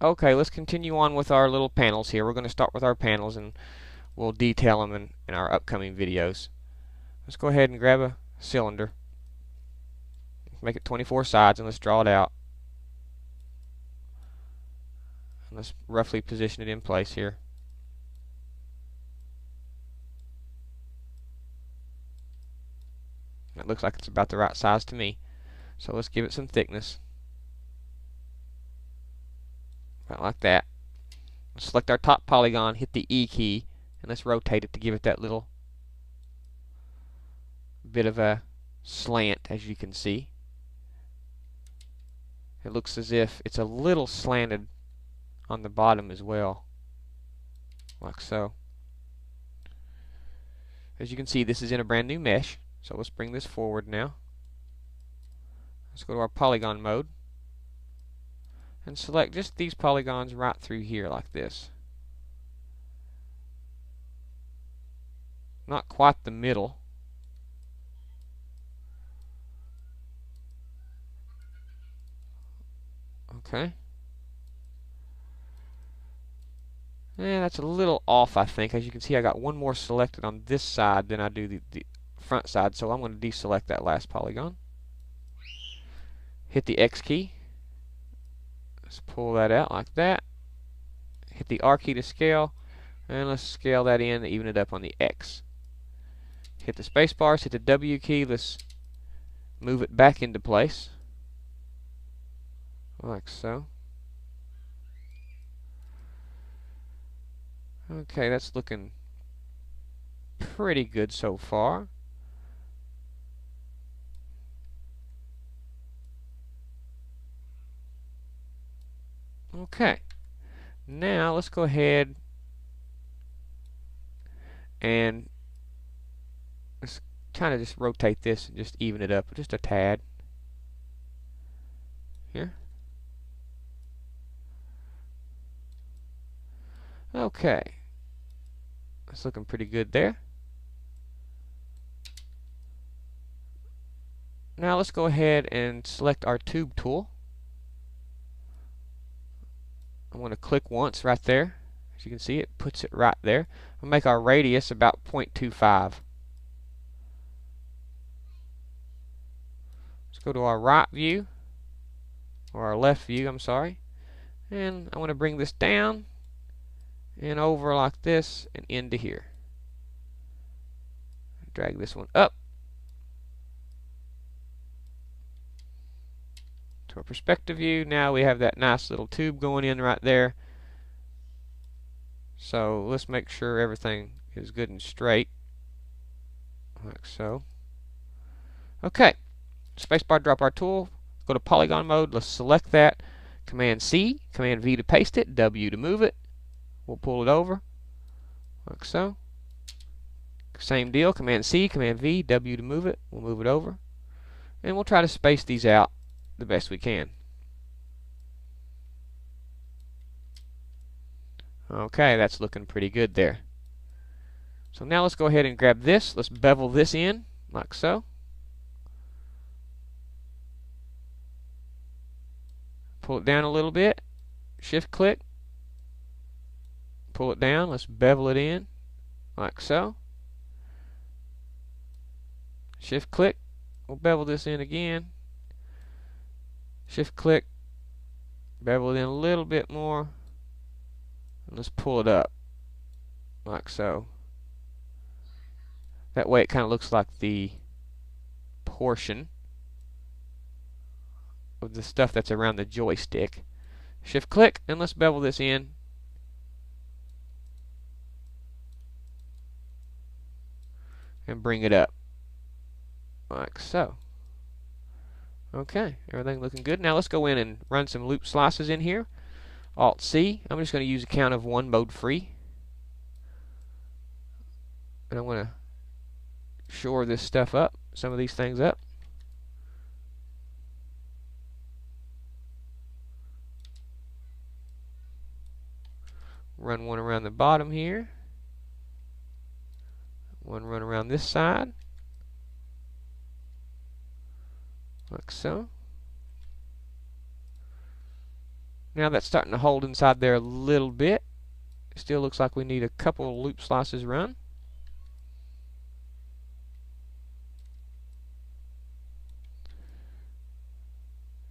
Okay, let's continue on with our little panels here. We're going to start with our panels and we'll detail them in our upcoming videos. Let's go ahead and grab a cylinder, make it 24 sides, and let's draw it out. And let's roughly position it in place here. It looks like it's about the right size to me. So let's give it some thickness. About like that. Let's select our top polygon, hit the E key, and let's rotate it to give it that little bit of a slant, as you can see. It looks as if it's a little slanted on the bottom as well, like so. As you can see, this is in a brand new mesh, so let's bring this forward now. Let's go to our polygon mode and select just these polygons right through here like this. Not quite the middle. Okay. Yeah, that's a little off, I think. As you can see, I got one more selected on this side than I do the front side, so I'm going to deselect that last polygon. Hit the X key. Let's pull that out like that. Hit the R key to scale, and let's scale that in to even it up on the X. Hit the space bars, hit the W key, let's move it back into place, like so. Okay, that's looking pretty good so far. Okay, now let's go ahead and let's kind of just rotate this and just even it up just a tad here. Okay, that's looking pretty good there. Now let's go ahead and select our tube tool. I'm going to click once right there. As you can see, it puts it right there. We'll make our radius about 0.25. Let's go to our right view, or our left view, I'm sorry. And I want to bring this down and over like this and into here. Drag this one up to our perspective view. Now we have that nice little tube going in right there. So let's make sure everything is good and straight, like so. Okay, spacebar, drop our tool, go to polygon mode, let's select that, Command C, Command V to paste it, W to move it. We'll pull it over, like so. Same deal, Command C, Command V, W to move it. We'll move it over. And we'll try to space these out the best we can. Okay, that's looking pretty good there. So now let's go ahead and grab this. Let's bevel this in, like so. Pull it down a little bit. Shift click. Pull it down. Let's bevel it in, like so. Shift click. We'll bevel this in again. Shift click. Bevel it in a little bit more. And let's pull it up, like so. That way it kind of looks like the portion of the stuff that's around the joystick. Shift click and let's bevel this in. And bring it up, like so. Okay, everything looking good. Now let's go in and run some loop slices in here. Alt C. I'm just going to use a count of 1 mode free. And I'm going to shore this stuff up, some of these things up. Run one around the bottom here. One run around this side, like so. Now that's starting to hold inside there a little bit. It still looks like we need a couple loop slices run.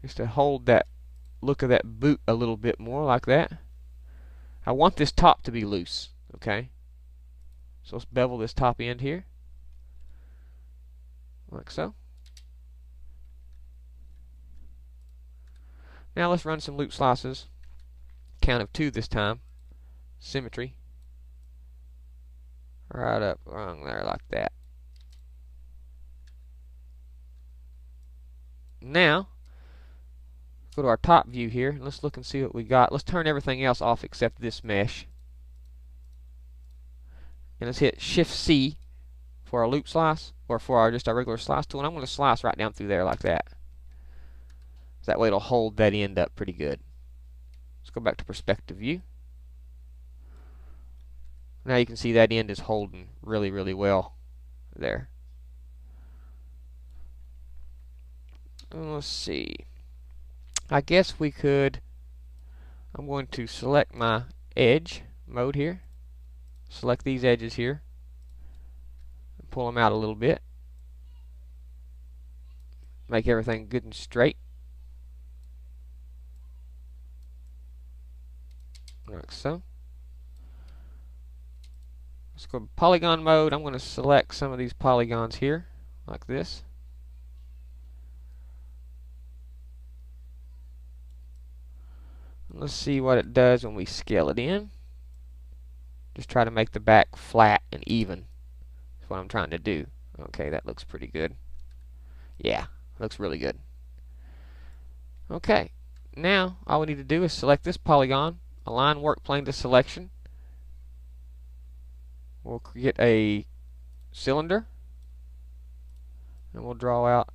Just to hold that look of that boot a little bit more, like that. I want this top to be loose, okay? So let's bevel this top end here, like so. Now let's run some loop slices. Count of 2 this time. Symmetry. Right up along there like that. Now, go to our top view here, and let's look and see what we got. Let's turn everything else off except this mesh. And let's hit Shift-C for our loop slice, or for our just our regular slice tool. And I'm going to slice right down through there like that. That way it'll hold that end up pretty good. Let's go back to perspective view. Now you can see that end is holding really, really well there. Let's see. I guess we could, I'm going to select my edge mode here. Select these edges here. And pull them out a little bit. Make everything good and straight. Like so. Let's go to polygon mode. I'm going to select some of these polygons here, like this. Let's see what it does when we scale it in. Just try to make the back flat and even. That's what I'm trying to do. Okay, that looks pretty good. Yeah, looks really good. Okay, now all we need to do is select this polygon, align work plane to selection. We'll get a cylinder, and we'll draw out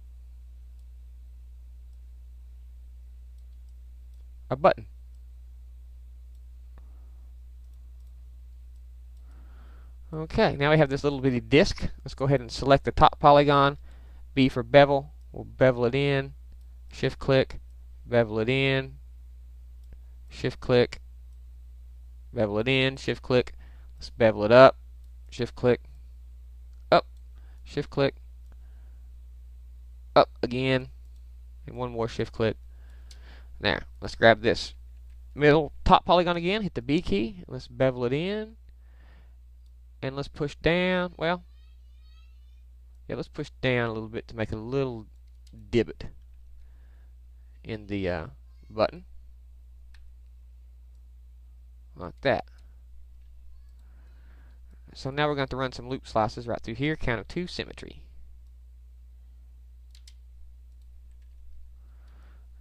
a button. Okay, now we have this little bitty disc. Let's go ahead and select the top polygon. B for bevel. We'll bevel it in. Shift click. Bevel it in. Shift click. Bevel it in. Shift click. Let's bevel it up. Shift click. Up. Shift click. Up again. And one more shift click. There. Let's grab this middle top polygon again. Hit the B key. Let's bevel it in. And let's push down. Well, yeah, let's push down a little bit to make a little divot in the button. Like that. So now we're going to run some loop slices right through here. Count of 2, symmetry.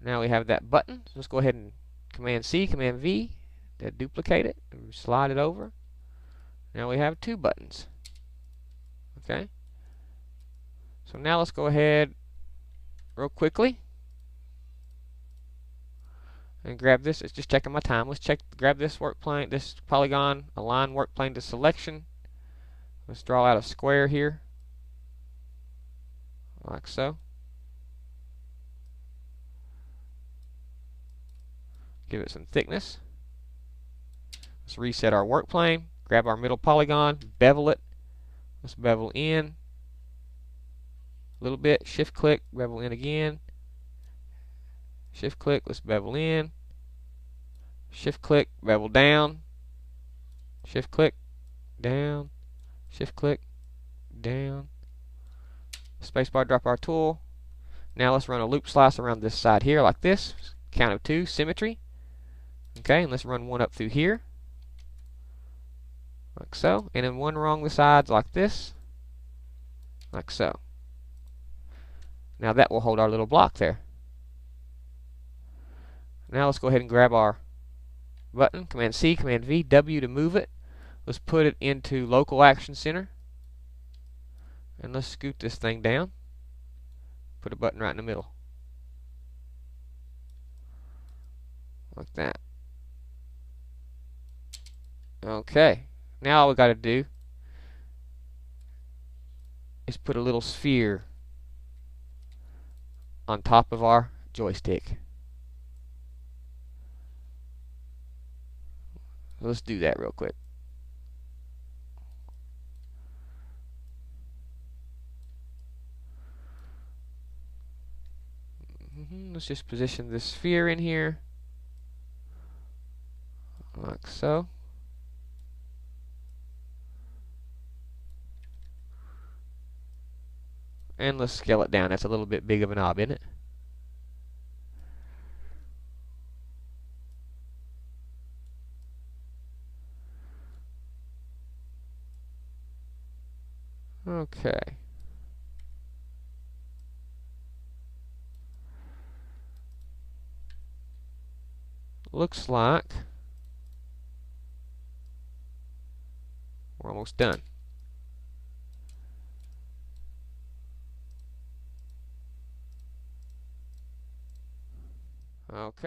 Now we have that button. So let's go ahead and Command C, Command V to duplicate it and slide it over. Now we have 2 buttons. Okay. So now let's go ahead real quickly and grab this. It's just checking my time. Let's grab this work plane, this polygon, align work plane to selection. Let's draw out a square here, like so. Give it some thickness. Let's reset our work plane. Grab our middle polygon, bevel it. Let's bevel in a little bit. Shift click, bevel in again. Shift click, let's bevel in. Shift click, bevel down. Shift click, down. Shift click, down. Spacebar, drop our tool. Now let's run a loop slice around this side here like this. Count of 2, symmetry. Okay, and let's run one up through here. Like so. And then one along the sides like this. Like so. Now that will hold our little block there. Now let's go ahead and grab our button. Command C, Command V, W to move it. Let's put it into local action center. And let's scoot this thing down. Put a button right in the middle. Like that. Okay. Now all we got to do is put a little sphere on top of our joystick. Let's do that real quick. Let's just position this sphere in here, like so. And let's scale it down. That's a little bit big of a knob, isn't it? Okay. Looks like we're almost done. Okay.